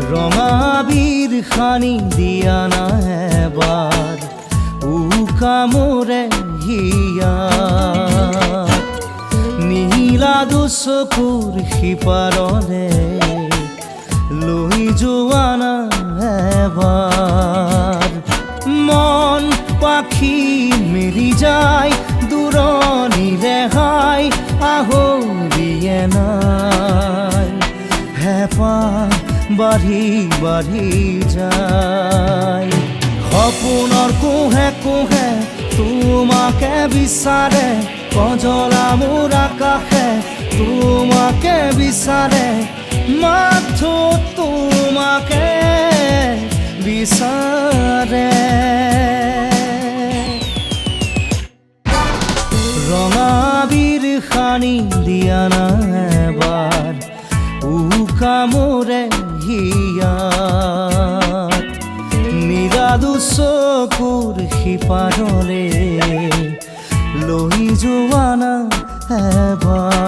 ৰঙাবীৰ খানি দিয়া না এবাৰ উকা মোৰে হিয়া নীলা দুচকুৰ সিপাৰলে লৈ যোৱা না এবাৰ মন পাখি মেলি যায় দূৰণিলে হাই আহৰিয়ে নাই হেঁপাহ বাঢ়ি বাঢ়ি যায় সপোনৰ কোহে কোহে তোমাকে বিচাৰে কজলা মোৰ আকাশে তোমাকে বিচাৰে মাথো তোমাকে বিচাৰে ৰঙাবীৰ খানি দিয়া না এবাৰ উকা মোৰে হিয়াত নীলা দুচকুৰ সিপাৰলে লৈ যোৱা না এবাৰ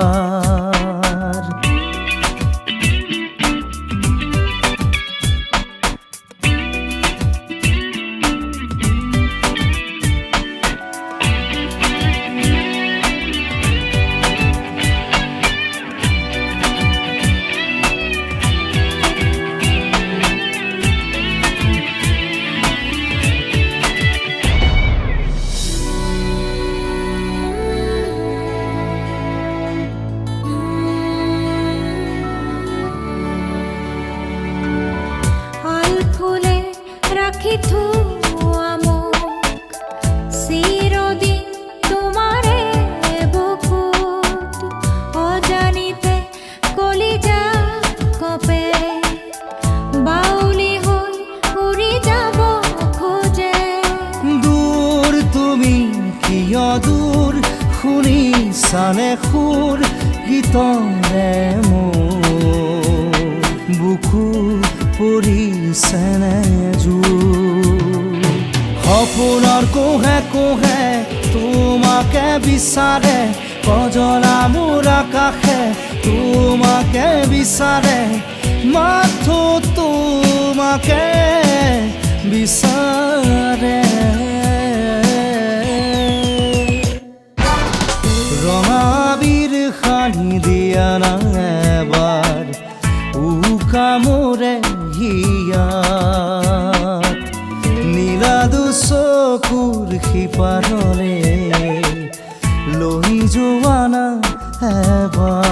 ৰাখি থোৱা মোক চিৰদিন তোমাৰে বুকুত অজানিতে কলিজা কঁপে বাউলি হৈ উৰি যাব খোজে দূৰ তুমি কিয় দূৰ শুনিছানে সুৰ গীতৰে মোৰ বুকু পৰিছেনে সপোনৰ কোহে কোহে তোমাকে বিচাৰে কজলা মোৰ আকাশে তোমাকে বিচাৰে মাথো তোমাকে বিচাৰে ৰঙাবীৰ খানি দিয়া না এবাৰ উকা মোৰে হিয়াত নীলা দুচকুৰ সিপাৰলে লৈ যোৱা না এবাৰ